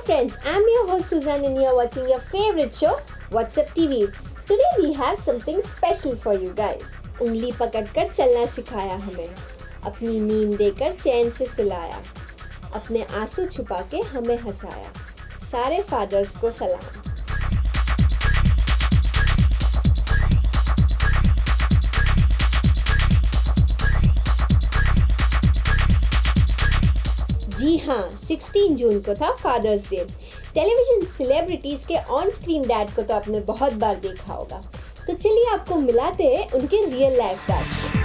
friends, I'm your host Suzanne and you're watching your favorite show, WhatsApp TV. Today we have something special for you guys. उंगली पकड़कर चलना सिखाया हमें, अपनी नींद देकर चैन से सुलाया, अपने आंसू छुपा के हमें हंसाया। सारे फादर्स को सलाम। जी हाँ, 16 जून को था फादर्स डे। टेलीविजन सेलिब्रिटीज के ऑन स्क्रीन डैड को तो आपने बहुत बार देखा होगा, तो चलिए आपको मिलाते हैं उनके रियल लाइफ डैड से।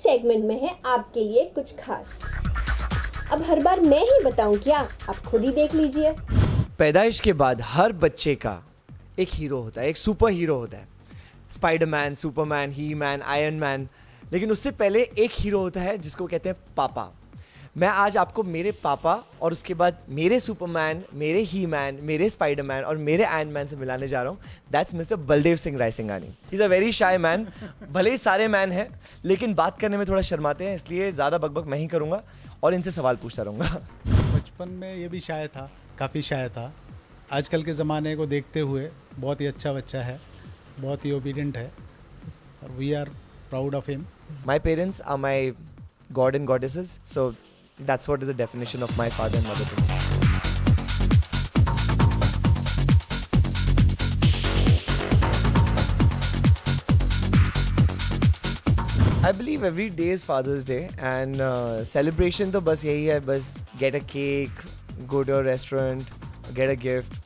सेगमेंट में है आपके लिए कुछ खास। अब हर बार मैं ही बताऊं क्या, आप खुद ही देख लीजिए। पैदाइश के बाद हर बच्चे का एक हीरो होता है, एक सुपर हीरो होता है। स्पाइडरमैन, सुपरमैन, ही मैन, आयरन मैन। लेकिन उससे पहले एक हीरो होता है जिसको कहते हैं पापा। मैं आज आपको मेरे पापा और उसके बाद मेरे सुपरमैन, मेरे ही मैन, मेरे स्पाइडरमैन और मेरे आयरन मैन से मिलाने जा रहा हूँ। That's mister Baldev Singh Raisinghani. He is a very shy man. भले ही सारे मैन हैं लेकिन बात करने में थोड़ा शर्माते हैं, इसलिए ज़्यादा बकबक मैं ही करूँगा और इनसे सवाल पूछता रहूँगा। बचपन में ये भी शाय था, काफ़ी शाय था। आजकल के ज़माने को देखते हुए बहुत ही अच्छा बच्चा है, बहुत ही ओबीडियंट है और we are proud of him. My parents are my god and goddesses, so that's what is the definition of my father and mother to me. I believe every day is Father's Day and celebration तो बस यही है, बस get a cake, go to a restaurant, get a gift,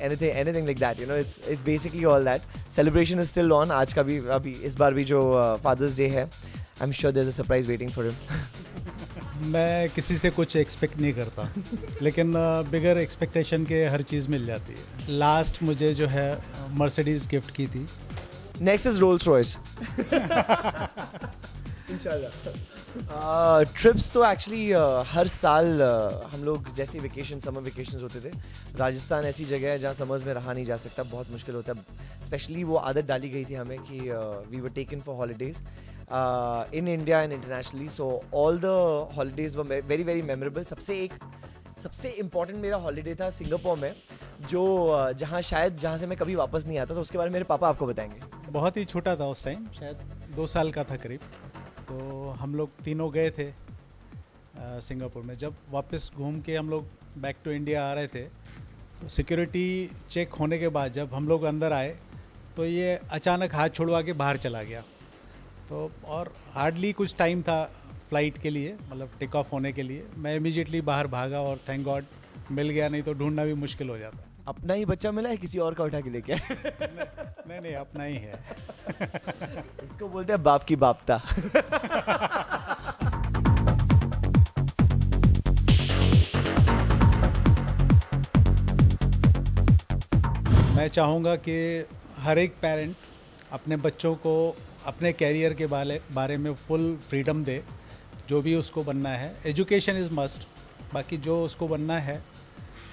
anything like that, you know, it's basically all that. Celebration is still on. आज का भी, अभी इस बार भी जो Father's Day है, I'm sure there's a surprise waiting for him. मैं किसी से कुछ एक्सपेक्ट नहीं करता लेकिन बिगर एक्सपेक्टेशन के हर चीज़ मिल जाती है। लास्ट मुझे जो है मर्सिडीज़ गिफ्ट की थी। Next is Rolls Royce. Trips तो एक्चुअली हर साल हम लोग, जैसे वेकेशन, समर वेकेशंस होते थे, राजस्थान ऐसी जगह है जहाँ समर्स में रहा नहीं जा सकता, बहुत मुश्किल होता है। स्पेशली वो आदत डाली गई थी हमें कि we were taken for holidays in India and internationally, so all the holidays were very very memorable. सबसे इम्पॉर्टेंट मेरा हॉलीडे था सिंगापुर में, जो जहाँ से मैं कभी वापस नहीं आता, तो उसके बारे में मेरे पापा आपको बताएंगे। बहुत ही छोटा था उस टाइम, शायद 2 साल का था करीब। तो हम लोग तीनों गए थे सिंगापुर में। जब वापस घूम के हम लोग बैक टू इंडिया आ रहे थे, तो सिक्योरिटी चेक होने के बाद जब हम लोग अंदर आए तो ये अचानक हाथ छुड़वा के बाहर चला गया। तो और हार्डली कुछ टाइम था फ़्लाइट के लिए, मतलब टेक ऑफ होने के लिए। मैं इमीडिएटली बाहर भागा और थैंक गॉड मिल गया, नहीं तो ढूंढना भी मुश्किल हो जाता। अपना ही बच्चा मिला है, किसी और का उठा के लेके आए? नहीं, अपना ही है। इसको बोलते हैं बाप की बापता। मैं चाहूँगा कि हर एक पेरेंट अपने बच्चों को अपने कैरियर के बारे में फुल फ्रीडम दे। जो भी उसको बनना है, एजुकेशन इज़ मस्ट, बाकी जो उसको बनना है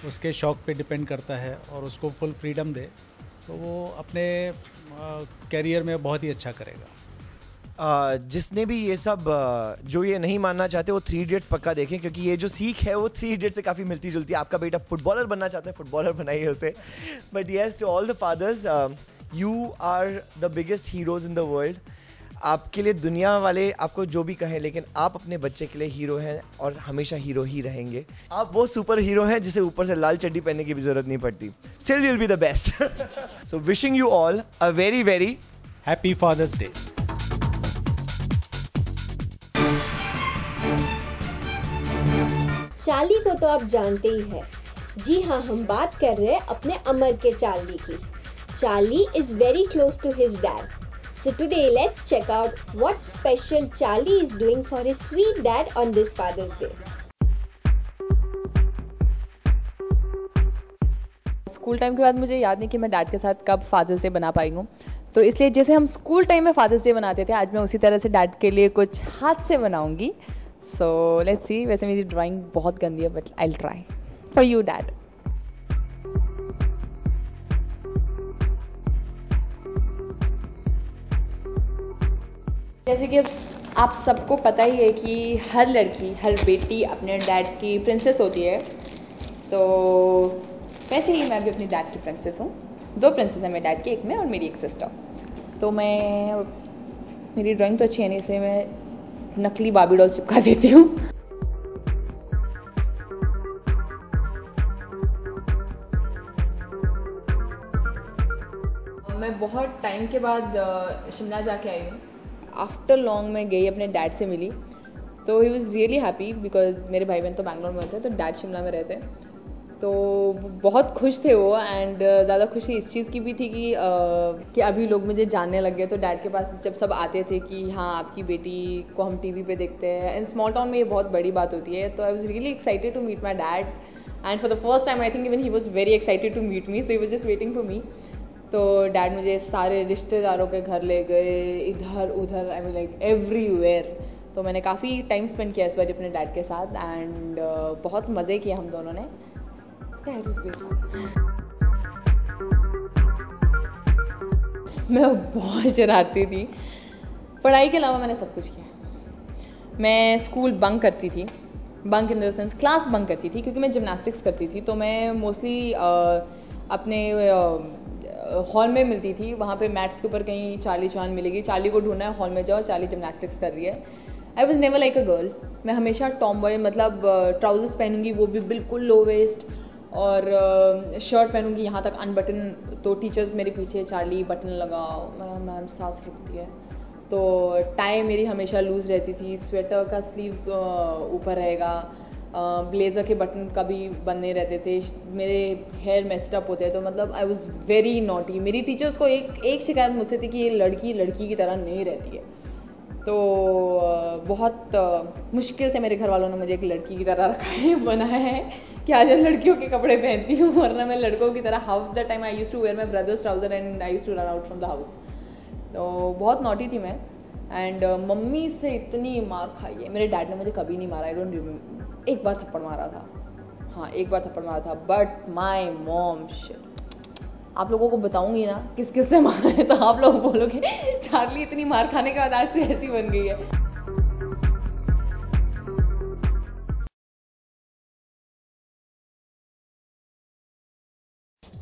उसके शौक़ पे डिपेंड करता है, और उसको फुल फ्रीडम दे तो वो अपने कैरियर में बहुत ही अच्छा करेगा। जिसने भी ये सब जो ये नहीं मानना चाहते वो 3 Idiots पक्का देखें, क्योंकि ये जो सीख है वो 3 Idiots से काफ़ी मिलती जुलती है। आपका बेटा फुटबॉलर बनना चाहता है, फुटबॉलर बनाइए उसे। But yes, to all the fathers, you are the biggest heroes in the world. आपके लिए दुनिया वाले आपको जो भी कहें, लेकिन आप अपने बच्चे के लिए हीरो हैं और हमेशा हीरो ही रहेंगे। आप वो सुपर हीरो हैं जिसे ऊपर से लाल चड्डी पहनने की भी जरूरत नहीं पड़ती। Still you will be the best. So wishing you all a very very happy Father's Day. Charlie को तो आप जानते ही हैं। जी हाँ, हम बात कर रहे हैं अपने अमर के चार्ली की। Charlie is very close to his dad. So today let's check out what special Charlie is doing for his sweet dad on this Father's Day. School time के बाद मुझे याद नहीं कि मैं डैड के साथ कब फादर्स डे बना पाई हूँ, तो इसलिए जैसे हम स्कूल टाइम में फादर्स डे बनाते थे, आज मैं उसी तरह से डैड के लिए कुछ हाथ से बनाऊंगी। So let's see. वैसे मेरी ड्राइंग बहुत गंदी है, but I will try for you dad. जैसे कि आप सबको पता ही है कि हर लड़की, हर बेटी अपने डैड की प्रिंसेस होती है, तो वैसे ही मैं भी अपनी डैड की प्रिंसेस हूँ। 2 प्रिंसेस हैं मेरे डैड की, एक मैं और मेरी एक सिस्टर। तो मेरी ड्राइंग तो अच्छी है नहीं, इसलिए मैं नकली बार्बी डॉल चिपका देती हूँ। मैं बहुत टाइम के बाद शिमला जाके आई हूँ। आफ्टर लॉन्ग मैं गई, अपने डैड से मिली, तो he was really happy because मेरे भाई बहन तो बैंगलोर में रहते, तो डैड शिमला में रहते, तो बहुत खुश थे वो। एंड ज़्यादा खुशी इस चीज़ की भी थी कि अभी लोग मुझे जानने लग गए। तो डैड के पास जब सब आते थे कि हाँ आपकी बेटी को हम टीवी पे देखते हैं, एंड स्मॉल टाउन में ये बहुत बड़ी बात होती है, तो I was really excited to meet my dad. And for the first time I think even he was very excited to meet me, so he was just waiting for me. तो dad मुझे सारे रिश्तेदारों के घर ले गए, इधर उधर, आई मीन लाइक एवरीवेयर। तो मैंने काफ़ी टाइम स्पेंड किया इस बार अपने डैड के साथ, एंड बहुत मज़े किए हम दोनों ने। That is great. मैं बहुत शरारती थी। पढ़ाई के अलावा मैंने सब कुछ किया। मैं स्कूल बंक करती थी, bunk in the sense class bunk करती थी, क्योंकि मैं जिमनास्टिक्स करती थी। तो मैं मोस्टली अपने हॉल में मिलती थी, वहाँ पे मैट्स के ऊपर कहीं चार्ली चांद मिलेगी, चार्ली को ढूंढना है, हॉल में जाओ, चार्ली जिमनास्टिक्स कर रही है। I was never like a girl. मैं हमेशा टॉम बॉय, मतलब ट्राउजर्स पहनूंगी, वो भी बिल्कुल लो वेस्ट, और शर्ट पहनूंगी यहाँ तक अनबटन। तो टीचर्स मेरे पीछे, चार्ली बटन लगाओ, मैम सांस रुकती है। तो टाई मेरी हमेशा लूज़ रहती थी, स्वेटर का स्लीव्स ऊपर रहेगा, ब्लेज़र के बटन कभी बंद नहीं रहते थे, मेरे हेयर मेस्ड अप होते हैं। तो मतलब आई वॉज वेरी नॉटी। मेरी टीचर्स को एक शिकायत मुझसे थी कि ये लड़की की तरह नहीं रहती है। तो बहुत मुश्किल से मेरे घर वालों ने मुझे एक लड़की की तरह रखा है, बनाया है कि आज मैं लड़कियों के कपड़े पहनती हूँ, वरना मैं लड़कों की तरह half the time I used to wear my brother's trouser and I used to run out from the house. तो बहुत नॉटी थी मैं। एंड मम्मी से इतनी मार खाई है। मेरे डैड ने मुझे कभी नहीं मारा, आई डोंट रिमेंबर। एक बार थप्पड़ मारा था, हाँ एक बार थप्पड़ मारा था, बट माई मॉम शिट। आप लोगों को बताऊंगी ना किस किस से मारा है, तो आप लोग बोलोगे चार्ली इतनी मार खाने के बाद आज तो ऐसी बन गई है।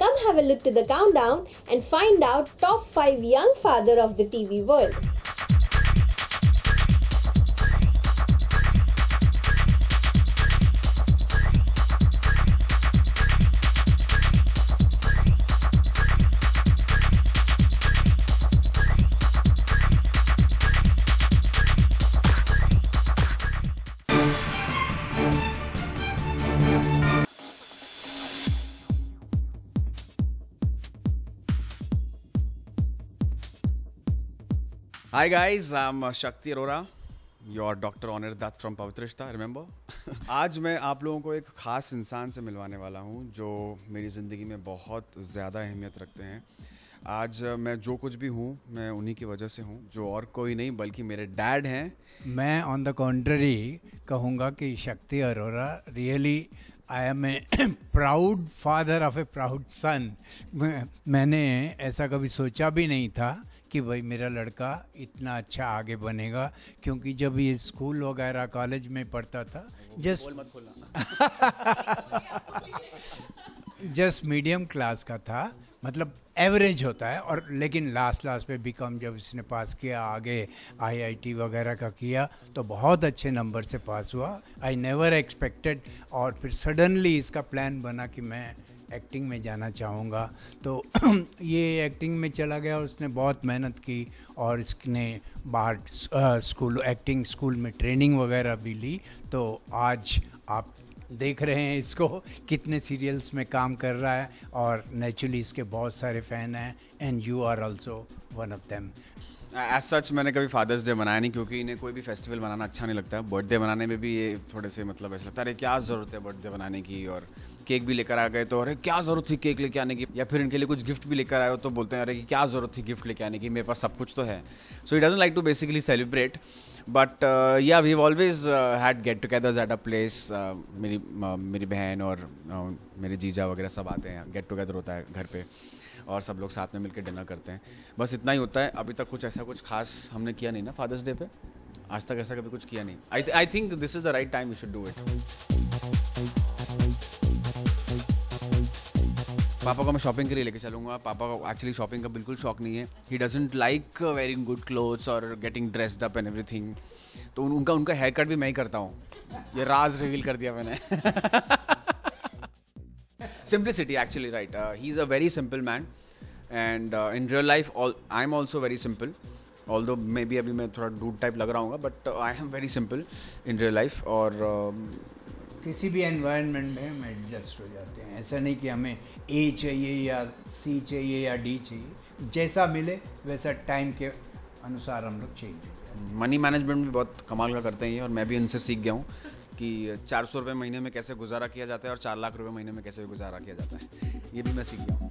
Come have a look to the countdown and find out top 5 young father of the TV world. Hi guys, I'm Shakti Arora, your Dr. Honor Dutt from Pavitrishta, remember? आज मैं आप लोगों को एक ख़ास इंसान से मिलवाने वाला हूँ जो मेरी ज़िंदगी में बहुत ज़्यादा अहमियत रखते हैं। आज मैं जो कुछ भी हूँ मैं उन्हीं की वजह से हूँ, जो और कोई नहीं बल्कि मेरे डैड हैं। मैं ऑन द कॉन्ट्ररी कहूँगा कि Shakti Arora really I am a proud father of a proud son. मैंने ऐसा कभी सोचा भी नहीं था कि भाई मेरा लड़का इतना अच्छा आगे बनेगा, क्योंकि जब ये स्कूल वगैरह कॉलेज में पढ़ता था जस्ट मीडियम क्लास का था, मतलब एवरेज होता है, और लेकिन लास्ट पे बीकॉम जब इसने पास किया, आगे आईआईटी वगैरह का किया, तो बहुत अच्छे नंबर से पास हुआ. I never expected. और फिर सडनली इसका प्लान बना कि मैं एक्टिंग में जाना चाहूँगा, तो ये एक्टिंग में चला गया. और उसने बहुत मेहनत की और इसने बाहर स्कूल, एक्टिंग स्कूल में ट्रेनिंग वगैरह भी ली. तो आज आप देख रहे हैं इसको कितने सीरियल्स में काम कर रहा है, और नेचुरली इसके बहुत सारे फ़ैन हैं, and you are also one of them. As such मैंने कभी फादर्स डे मनाया नहीं, क्योंकि इन्हें कोई भी फेस्टिवल मनाना अच्छा नहीं लगता है. बर्थडे मनाने में भी ये थोड़े से मतलब ऐसा लगता है, अरे क्या ज़रूरत है बर्थडे बनाने की, और केक भी लेकर आ गए तो अरे क्या ज़रूरत थी केक लेके आने की, या फिर इनके लिए कुछ गिफ्ट भी लेकर आए हो तो बोलते हैं अरे क्या ज़रूरत थी गिफ्ट लेके आने की, मेरे पास सब कुछ तो है. So he doesn't like to basically celebrate. But yeah we always had get togethers at a place. मेरी बहन और मेरे जीजा वगैरह सब आते हैं, गेट टुगेदर होता है घर पे, और सब लोग साथ में मिलकर डिनर करते हैं. बस इतना ही होता है. अभी तक कुछ ऐसा कुछ खास हमने किया नहीं ना फादर्स डे पे, आज तक ऐसा कभी कुछ किया नहीं. I think this is the right time we should do it. पापा को मैं शॉपिंग के लिए लेके चलूँगा. पापा को एक्चुअली शॉपिंग का बिल्कुल शौक नहीं है. He doesn't like wearing good clothes और getting dressed up and everything. तो उनका हेयर कट भी मैं ही करता हूँ. ये राज रिवील कर दिया मैंने. Simplicity actually, right. He's a very simple man, and in real life I'm also very simple, although maybe अभी मैं थोड़ा dude type लग रहा हूँ, but I am very simple in real life. और किसी भी एनवायरनमेंट में हम एडजस्ट हो जाते हैं. ऐसा नहीं कि हमें ए चाहिए या सी चाहिए या डी चाहिए, जैसा मिले वैसा टाइम के अनुसार हम लोग चेंज हो जाते हैं. मनी मैनेजमेंट भी बहुत कमाल का करते हैं, और मैं भी इनसे सीख गया हूँ कि 400 रुपये महीने में कैसे गुजारा किया जाता है और 4 लाख रुपये महीने में कैसे गुजारा किया जाता है. ये भी मैं सीख गया हूँ.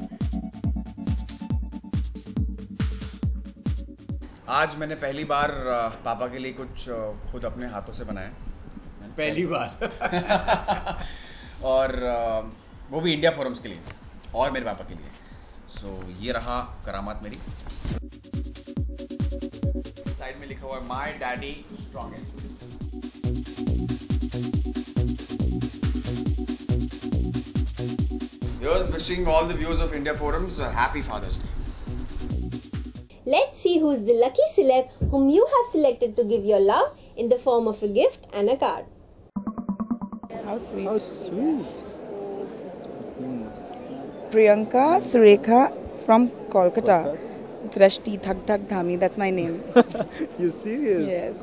आज मैंने पहली बार पापा के लिए कुछ खुद अपने हाथों से बनाया. पहली बार. और वो भी इंडिया फोरम्स के लिए और मेरे पापा के लिए. सो ये रहा करामात मेरी. साइड में लिखा हुआ है my daddy strongest. Viewers, wishing all the viewers of India Forums a happy Father's Day. Let's see who's the lucky celeb whom you have selected to give your love in the form of a gift and a card. How sweet. How sweet. Priyanka Surekha from Kolkata. Drashti Thak Thak Dhami, that's my name. You serious? Yes.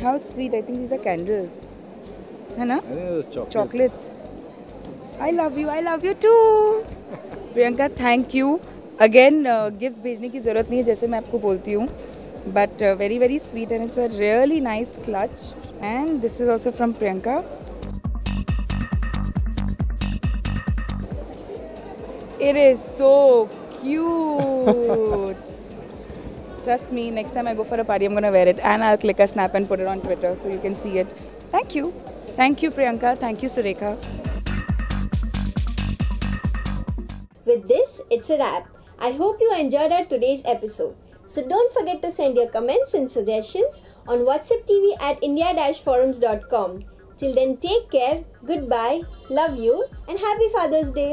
How sweet. I think these are candles. है ना? I think it was chocolates. Chocolates. I love you. I love you too. Priyanka, thank you. Again, gifts भेजने की ज़रूरत नहीं है जैसे मैं आपको बोलती हूँ. But very very sweet, and it's a really nice clutch. And this is also from Priyanka. It is so cute. Trust me, next time I go for a party, I'm going to wear it. And I'll click a snap and put it on Twitter so you can see it. Thank you. Thank you, Priyanka. Thank you, Surekha. With this, it's a wrap. I hope you enjoyed our today's episode. So don't forget to send your comments and suggestions on WhatsApp TV at india-forums.com. Till then, take care, goodbye, love you, and happy Father's Day.